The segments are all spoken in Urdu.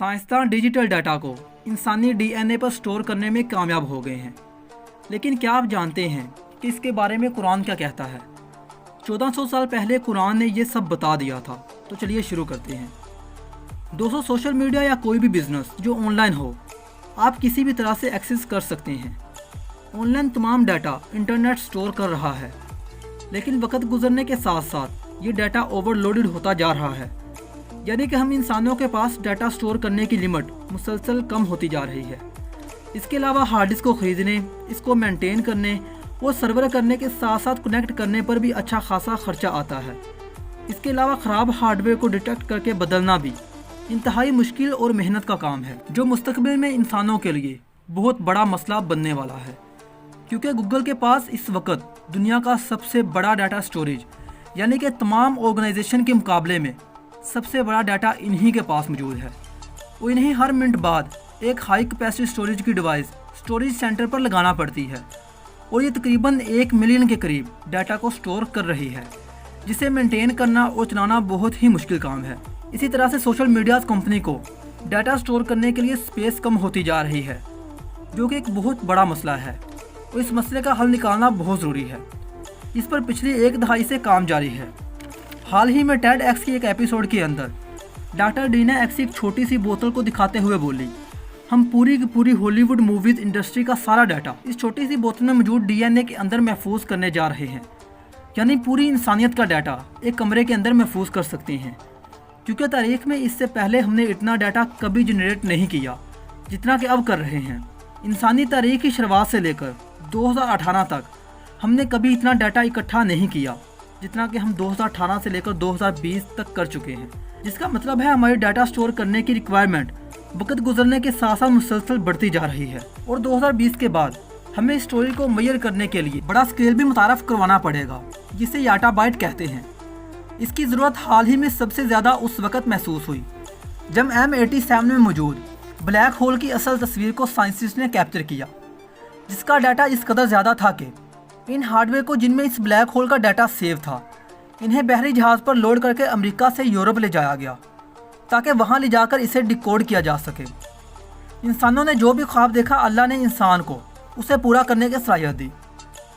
سائنسداں ڈیجیٹل ڈیٹا کو انسانی ڈی این اے پر سٹور کرنے میں کامیاب ہو گئے ہیں، لیکن کیا آپ جانتے ہیں کہ اس کے بارے میں قرآن کیا کہتا ہے؟ 1400 سال پہلے قرآن نے یہ سب بتا دیا تھا، تو چلیے شروع کرتے ہیں۔ دوستو، سوشل میڈیا یا کوئی بھی بزنس جو آن لائن ہو، آپ کسی بھی طرح سے ایکسس کر سکتے ہیں۔ آن لائن تمام ڈیٹا انٹرنیٹ سٹور کر رہا ہے، لیکن وقت گزرنے کے ساتھ ساتھ یہ ڈیٹا اوور لوڈڈ ہوتا جا رہا ہے، یعنی کہ ہم انسانوں کے پاس ڈیٹا سٹور کرنے کی لمٹ مسلسل کم ہوتی جا رہی ہے۔ اس کے علاوہ ہارڈ ڈسک کو خریدنے، اس کو مینٹین کرنے اور سرور کرنے کے ساتھ ساتھ کنیکٹ کرنے پر بھی اچھا خاصا خرچہ آتا ہے۔ اس کے علاوہ خراب ہارڈ ویئر کو ڈیٹیکٹ کر کے بدلنا بھی انتہائی مشکل اور محنت کا کام ہے، جو مستقبل میں انسانوں کے لیے بہت بڑا مسئلہ بننے والا ہے، کیونکہ گوگل کے پاس اس وقت دنیا کا سب سے بڑا ڈیٹا سٹوریج، یعنی کہ تمام آرگنائزیشن کے مقابلے میں سب سے بڑا ڈیٹا انہی کے پاس موجود ہے، اور انہیں ہر منٹ بعد ایک ہائی کیپیسٹی سٹوریج کی ڈیوائس سٹوریج سینٹر پر لگانا پڑتی ہے، اور یہ تقریباً 1 ملین کے قریب ڈیٹا کو سٹور کر رہی ہے، جسے مینٹین کرنا اور چلانا بہت ہی مشکل کام ہے۔ اسی طرح سے سوشل میڈیاز کمپنی کو ڈیٹا سٹور کرنے کے لیے سپیس کم ہوتی جا رہی ہے، جو کہ ایک بہت بڑا مسئلہ ہے، اور اس مسئلے کا حل نکالنا بہت ضروری ہے۔ اس پر پچھلی 1 دہائی سے کام جاری ہے۔ حال ہی میں ٹیڈ ایکس کی ایک ایپیسوڈ کے اندر ڈاکٹر ڈینا ایکس ایک چھوٹی سی بوتل کو دکھاتے ہوئے بولی، ہم پوری کی پوری ہالی ووڈ موویز انڈسٹری کا سارا ڈیٹا اس چھوٹی سی بوتل میں موجود ڈی این اے کے اندر محفوظ کرنے جا رہے ہیں، یعنی پوری انسانیت کا ڈیٹا ایک کمرے کے اندر محفوظ کر سکتے ہیں، کیونکہ تاریخ میں اس سے پہلے ہم نے اتنا ڈیٹا کبھی جنریٹ نہیں کیا جتنا کہ اب کر رہے ہیں۔ انسانی تاریخ کی شروعات سے لے کر 2018 تک ہم نے کبھی اتنا ڈیٹا اکٹھا نہیں کیا جتنا کہ ہم 2018 سے لے کر 2020 تک کر چکے ہیں، جس کا مطلب ہے ہماری ڈیٹا سٹور کرنے کی ریکوائرمنٹ وقت گزرنے کے ساتھ ساتھ مسلسل بڑھتی جا رہی ہے، اور 2020 کے بعد ہمیں اس اسٹوری کو میئر کرنے کے لیے بڑا اسکیل بھی متعارف کروانا پڑے گا، جسے یاٹا بائٹ کہتے ہیں۔ اس کی ضرورت حال ہی میں سب سے زیادہ اس وقت محسوس ہوئی جب M87 میں موجود بلیک ہول کی اصل تصویر کو سائنسسٹ نے کیپچر کیا، جس کا ڈیٹا اس قدر زیادہ تھا کہ ان ہارڈ ویئر کو جن میں اس بلیک ہول کا ڈیٹا سیو تھا، انہیں بحری جہاز پر لوڈ کر کے امریکہ سے یورپ لے جایا گیا تاکہ وہاں لے جا کر اسے ڈیکوڈ کیا جا سکے۔ انسانوں نے جو بھی خواب دیکھا، اللہ نے انسان کو اسے پورا کرنے کی صلاحیت دی،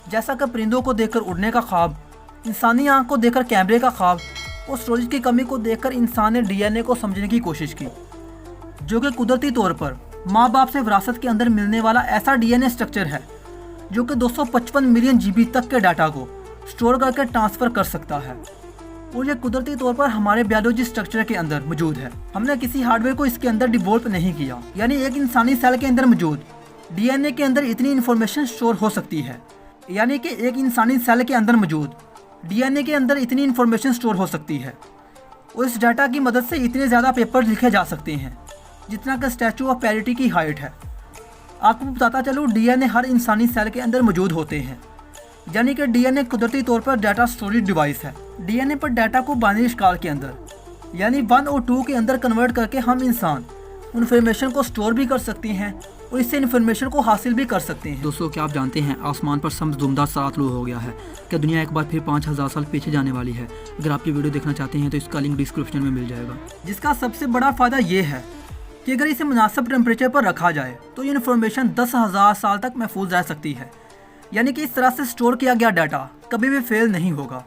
جیسا کہ پرندوں کو دیکھ کر اڑنے کا خواب، انسانی آنکھ کو دیکھ کر کیمرے کا خواب، اور سٹوریج کی کمی کو دیکھ کر انسان نے ڈی این اے کو سمجھنے کی کوشش کی، جو کہ قدرتی طور پر ماں باپ سے وراثت کے اندر ملنے والا ایسا ڈی این اے اسٹرکچر ہے جو کہ 255 ملین GB تک کے ڈیٹا کو سٹور کر کے ٹرانسفر کر سکتا ہے، اور یہ قدرتی طور پر ہمارے بیولوجی سٹرکچر کے اندر موجود ہے۔ ہم نے کسی ہارڈ ویئر کو اس کے اندر ڈیولپ نہیں کیا، یعنی ایک انسانی سیل کے اندر موجود ڈی این اے کے اندر اتنی انفارمیشن سٹور ہو سکتی ہے، یعنی کہ ایک انسانی سیل کے اندر موجود ڈی این اے کے اندر اتنی انفارمیشن سٹور ہو سکتی ہے، اور اس ڈیٹا کی مدد سے اتنے زیادہ پیپر لکھے جا سکتے ہیں جتنا کہ اسٹیچو آف پیریٹی کی ہائٹ ہے۔ آپ کو بتاتا چلوں، ڈی این اے ہر انسانی سیل کے اندر موجود ہوتے ہیں، یعنی کہ ڈی این اے قدرتی طور پر ڈیٹا سٹوریج ڈیوائس ہے۔ ڈی این اے پر ڈیٹا کو بائنری اشکال کے اندر، یعنی 1 اور 2 کے اندر کنورٹ کر کے ہم انسان انفارمیشن کو سٹور بھی کر سکتے ہیں اور اس سے انفارمیشن کو حاصل بھی کر سکتے ہیں۔ دوستو، کیا آپ جانتے ہیں آسمان پر سمت دمدار سا طلوع ہو گیا ہے کہ دنیا ایک بار پھر 5000 سال پیچھے جانے والی ہے۔ اگر آپ یہ ویڈیو دیکھنا چاہتے ہیں تو اس کا لنک ڈسکرپشن میں مل جائے گا، جس کا سب سے بڑا فائدہ یہ ہے کہ اگر اسے مناسب ٹیمپریچر پر رکھا جائے تو یہ انفارمیشن 10,000 سال تک محفوظ رہ سکتی ہے، یعنی کہ اس طرح سے سٹور کیا گیا ڈیٹا کبھی بھی فیل نہیں ہوگا۔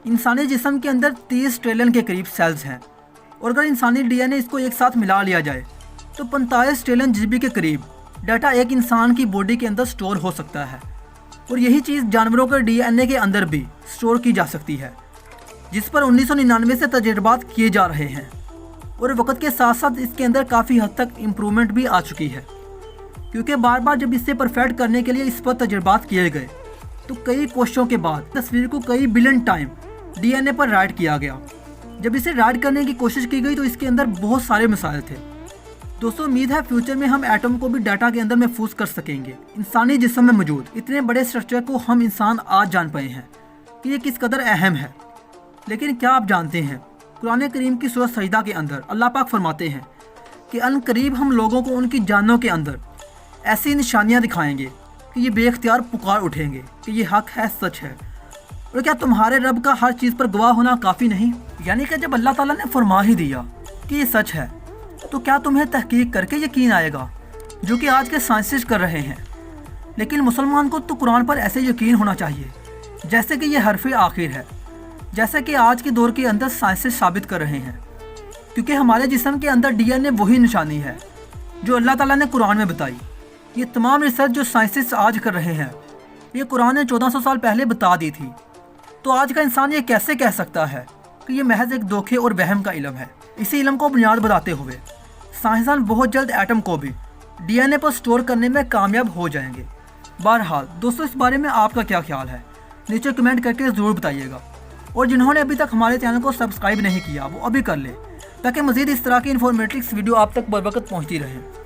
انسانی جسم کے اندر 30 ٹریلین کے قریب سیلز ہیں، اور اگر انسانی ڈی این اے اس کو ایک ساتھ ملا لیا جائے تو 45 ٹریلین GB کے قریب ڈیٹا ایک انسان کی باڈی کے اندر سٹور ہو سکتا ہے، اور یہی چیز جانوروں کے ڈی این اے کے اندر بھی سٹور کی جا سکتی ہے، جس پر 1999 سے تجربات کیے جا رہے ہیں، اور وقت کے ساتھ ساتھ اس کے اندر کافی حد تک امپرومنٹ بھی آ چکی ہے، کیونکہ بار بار جب اسے پرفیکٹ کرنے کے لیے اس پر تجربات کیے گئے تو کئی کوششوں کے بعد تصویر کو کئی بلین ٹائم ڈی این اے پر رائٹ کیا گیا۔ جب اسے رائٹ کرنے کی کوشش کی گئی تو اس کے اندر بہت سارے مسائل تھے۔ دوستو، امید ہے فیوچر میں ہم ایٹم کو بھی ڈیٹا کے اندر محفوظ کر سکیں گے۔ انسانی جسم میں موجود اتنے بڑے اسٹرکچر کو ہم انسان آج جان پائے ہیں کہ یہ کس قدر اہم ہے، لیکن کیا آپ جانتے ہیں قرآن کریم کی سورۃ سجدہ کے اندر اللہ پاک فرماتے ہیں کہ ان قریب ہم لوگوں کو ان کی جانوں کے اندر ایسی نشانیاں دکھائیں گے کہ یہ بے اختیار پکار اٹھیں گے کہ یہ حق ہے، سچ ہے، اور کیا تمہارے رب کا ہر چیز پر گواہ ہونا کافی نہیں؟ یعنی کہ جب اللہ تعالیٰ نے فرما ہی دیا کہ یہ سچ ہے تو کیا تمہیں تحقیق کر کے یقین آئے گا جو کہ آج کے سائنسسٹ کر رہے ہیں؟ لیکن مسلمان کو تو قرآن پر ایسے یقین ہونا چاہیے جیسے کہ یہ حرف آخر ہے، جیسے کہ آج کے دور کے اندر سائنسسٹ ثابت کر رہے ہیں، کیونکہ ہمارے جسم کے اندر ڈی این اے وہی نشانی ہے جو اللہ تعالیٰ نے قرآن میں بتائی۔ یہ تمام ریسرچ جو سائنسسٹ آج کر رہے ہیں یہ قرآن نے 1400 سال پہلے بتا دی تھی۔ تو آج کا انسان یہ کیسے کہہ سکتا ہے کہ یہ محض ایک دھوکے اور وہم کا علم ہے؟ اسی علم کو بنیاد بناتے ہوئے سائنسدان بہت جلد ایٹم کو بھی ڈی این اے پر سٹور کرنے میں کامیاب ہو جائیں گے۔ بہرحال دوستو، اس بارے میں آپ کا کیا خیال ہے؟ نیچے کمنٹ کر کے ضرور بتائیے گا، اور جنہوں نے ابھی تک ہمارے چینل کو سبسکرائب نہیں کیا وہ ابھی کر لیں تاکہ مزید اس طرح کی انفارمیٹکس ویڈیو آپ تک بر وقت پہنچتی رہیں۔